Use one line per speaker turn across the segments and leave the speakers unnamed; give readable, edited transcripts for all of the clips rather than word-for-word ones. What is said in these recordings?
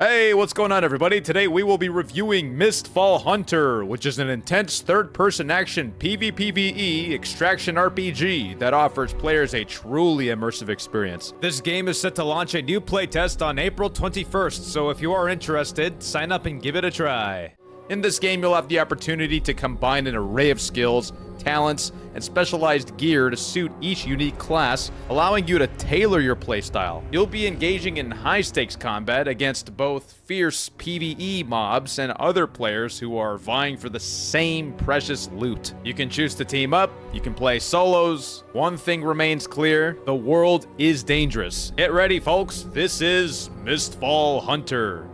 Hey, what's going on, everybody? Today we will be reviewing Mistfall Hunter, which is an intense third-person action PvPvE extraction RPG that offers players a truly immersive experience. This game is set to launch a new playtest on April 21st, so if you are interested, sign up and give it a try. In this game, you'll have the opportunity to combine an array of skills, talents, and specialized gear to suit each unique class, allowing you to tailor your playstyle. You'll be engaging in high-stakes combat against both fierce PvE mobs and other players who are vying for the same precious loot. You can choose to team up, you can play solos. One thing remains clear: the world is dangerous. Get ready, folks. This is Mistfall Hunter.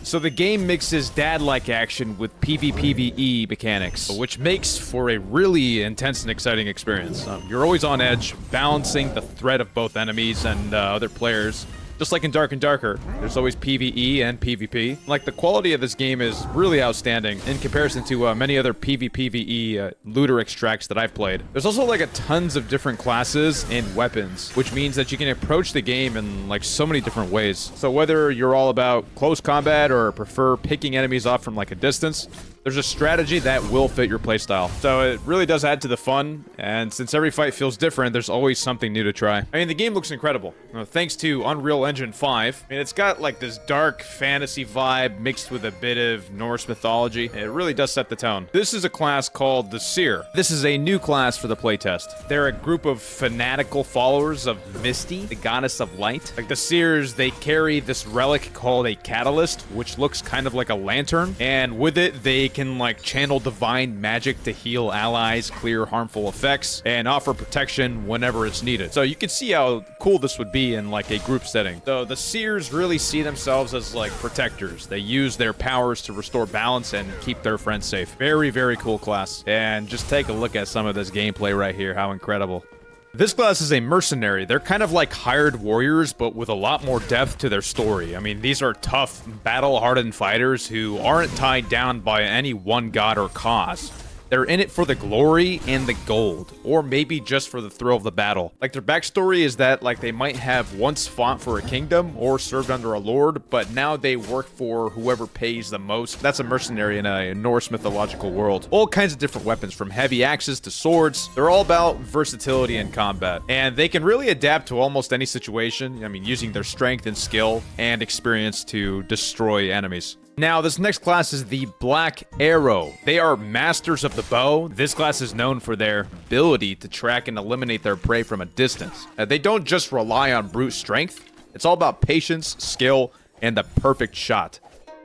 So the game mixes dad-like action with PvPvE mechanics, which makes for a really intense and exciting experience. You're always on edge, balancing the threat of both enemies and other players. Just like in Dark and Darker, there's always PvE and PvP. Like, the quality of this game is really outstanding in comparison to many other PvPvE looter extracts that I've played. There's also like tons of different classes and weapons, which means that you can approach the game in like so many different ways. So whether you're all about close combat or prefer picking enemies off from like a distance, there's a strategy that will fit your playstyle. So it really does add to the fun, and since every fight feels different, there's always something new to try. I mean, the game looks incredible. Thanks to Unreal Engine 5. I mean, it's got like this dark fantasy vibe mixed with a bit of Norse mythology. It really does set the tone. This is a class called the Seer. This is a new class for the playtest. They're a group of fanatical followers of Misty, the goddess of light. Like, the Seers, they carry this relic called a catalyst, which looks kind of like a lantern, and with it, they can like channel divine magic to heal allies, clear harmful effects, and offer protection whenever it's needed. So you can see how cool this would be in like a group setting. So the Seers really see themselves as like protectors. They use their powers to restore balance and keep their friends safe. Very, very cool class. And just take a look at some of this gameplay right here. How incredible. This class is a mercenary. They're kind of like hired warriors, but with a lot more depth to their story. I mean, these are tough, battle-hardened fighters who aren't tied down by any one god or cause. They're in it for the glory and the gold, or maybe just for the thrill of the battle. Like, their backstory is that, like, they might have once fought for a kingdom or served under a lord, but now they work for whoever pays the most. That's a mercenary in a Norse mythological world. All kinds of different weapons, from heavy axes to swords. They're all about versatility in combat, and they can really adapt to almost any situation. I mean, using their strength and skill and experience to destroy enemies. Now, this next class is the Black Arrow. They are masters of the bow. This class is known for their ability to track and eliminate their prey from a distance. They don't just rely on brute strength. It's all about patience, skill, and the perfect shot.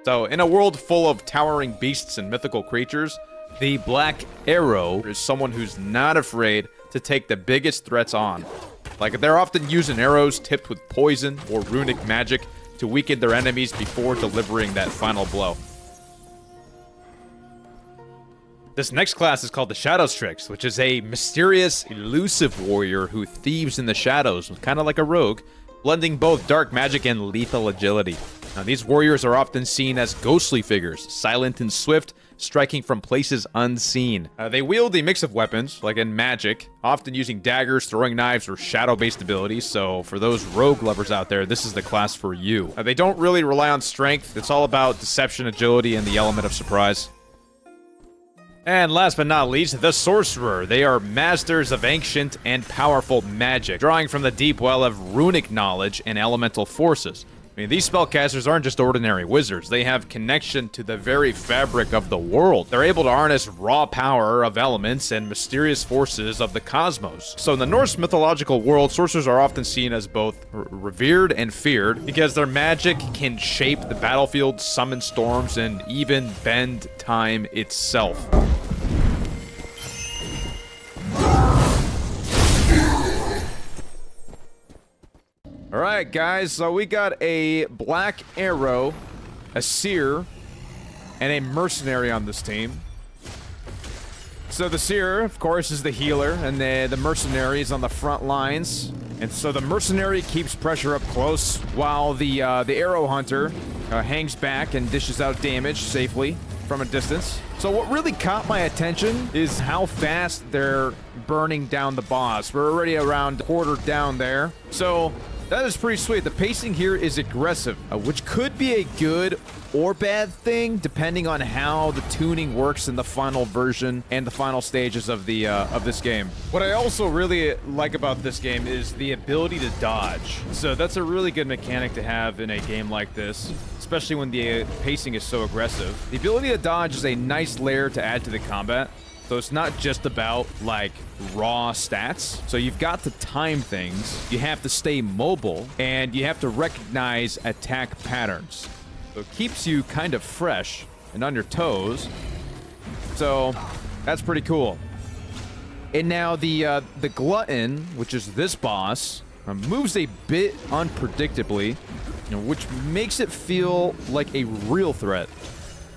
So, in a world full of towering beasts and mythical creatures, the Black Arrow is someone who's not afraid to take the biggest threats on. Like, they're often using arrows tipped with poison or runic magic to weaken their enemies before delivering that final blow. This next class is called the Shadow Strix, which is a mysterious, elusive warrior who thieves in the shadows, kind of like a rogue, blending both dark magic and lethal agility. Now, these warriors are often seen as ghostly figures, silent and swift, striking from places unseen. They wield a mix of weapons, like in magic, often using daggers, throwing knives, or shadow-based abilities, so for those rogue lovers out there, this is the class for you. They don't really rely on strength. It's all about deception, agility, and the element of surprise. And last but not least, the Sorcerer. They are masters of ancient and powerful magic, drawing from the deep well of runic knowledge and elemental forces. I mean, these spellcasters aren't just ordinary wizards. They have connection to the very fabric of the world. They're able to harness raw power of elements and mysterious forces of the cosmos. So in the Norse mythological world, sorcerers are often seen as both revered and feared because their magic can shape the battlefield, summon storms, and even bend time itself. Alright, guys, so we got a Black Arrow, a Seer, and a Mercenary on this team. So the Seer, of course, is the healer, and the Mercenary is on the front lines. And so the Mercenary keeps pressure up close, while the Arrow Hunter hangs back and dishes out damage safely from a distance. So what really caught my attention is how fast they're burning down the boss. We're already around quarter down there. So That is pretty sweet. The pacing here is aggressive, which could be a good or bad thing depending on how the tuning works in the final version and the final stages of the of this game. What I also really like about this game is the ability to dodge. So that's a really good mechanic to have in a game like this, especially when the pacing is so aggressive. The ability to dodge is a nice layer to add to the combat. So it's not just about, like, raw stats. So you've got to time things, you have to stay mobile, and you have to recognize attack patterns. So it keeps you kind of fresh and on your toes. So that's pretty cool. And now the Glutton, which is this boss, moves a bit unpredictably, which makes it feel like a real threat.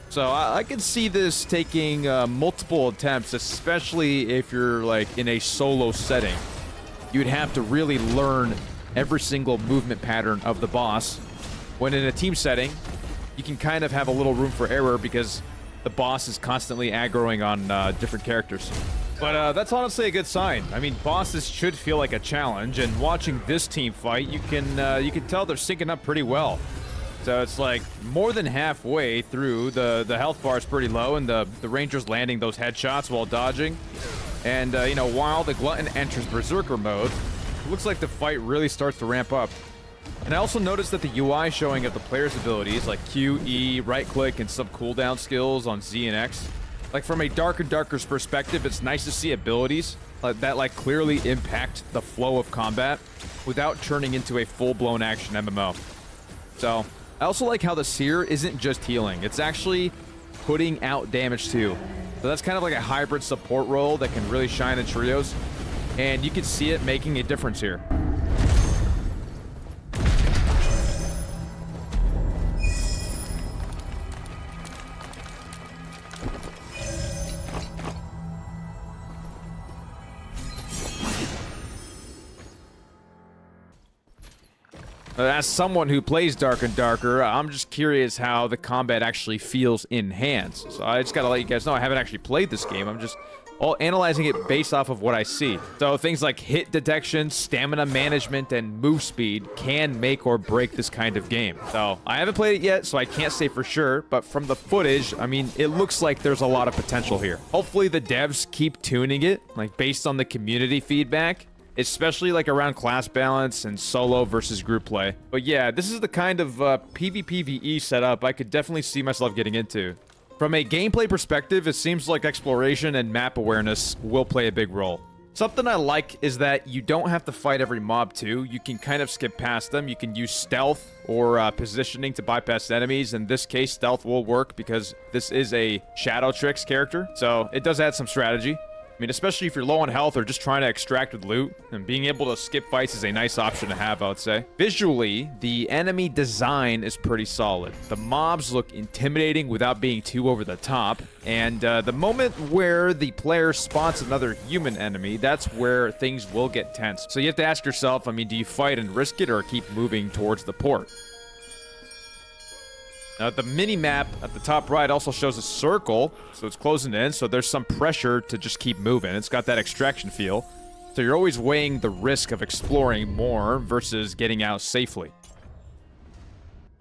So I can see this taking multiple attempts, especially if you're like in a solo setting. You'd have to really learn every single movement pattern of the boss. When in a team setting, you can kind of have a little room for error because the boss is constantly aggroing on different characters. But that's honestly a good sign. I mean, bosses should feel like a challenge, and watching this team fight, you can tell they're syncing up pretty well. So it's like more than halfway through, the health bar is pretty low, and the ranger's landing those headshots while dodging. And, you know, while the Glutton enters Berserker mode, it looks like the fight really starts to ramp up. And I also noticed that the UI showing of the player's abilities, like Q, E, right-click, and some cooldown skills on Z and X. Like, from a Darker's perspective, it's nice to see abilities that, like, clearly impact the flow of combat without turning into a full-blown action MMO. So I also like how the Seer isn't just healing. It's actually putting out damage too. So that's kind of like a hybrid support role that can really shine in trios. And you can see it making a difference here. As someone who plays Dark and Darker, I'm just curious how the combat actually feels in hands. So I just gotta let you guys know I haven't actually played this game. I'm just analyzing it based off of what I see. So things like hit detection, stamina management, and move speed can make or break this kind of game. So I haven't played it yet, so I can't say for sure, but from the footage, I mean, it looks like there's a lot of potential here. Hopefully the devs keep tuning it, like based on the community feedback, especially like around class balance and solo versus group play. But yeah, this is the kind of PvPvE setup I could definitely see myself getting into. From a gameplay perspective, it seems like exploration and map awareness will play a big role. Something I like is that you don't have to fight every mob too. You can kind of skip past them. You can use stealth or positioning to bypass enemies. In this case, stealth will work because this is a Shadow Tricks character. So it does add some strategy. I mean, especially if you're low on health or just trying to extract with loot, and being able to skip fights is a nice option to have, I would say. Visually, the enemy design is pretty solid. The mobs look intimidating without being too over the top, and the moment where the player spots another human enemy, that's where things will get tense. So you have to ask yourself, I mean, do you fight and risk it or keep moving towards the port? Now, the mini-map at the top right also shows a circle, so it's closing in, so there's some pressure to just keep moving. It's got that extraction feel. So you're always weighing the risk of exploring more versus getting out safely.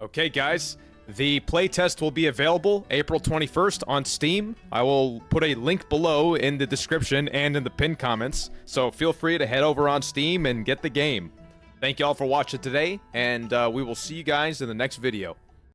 Okay, guys, the playtest will be available April 21st on Steam. I will put a link below in the description and in the pinned comments, so feel free to head over on Steam and get the game. Thank you all for watching today, and we will see you guys in the next video.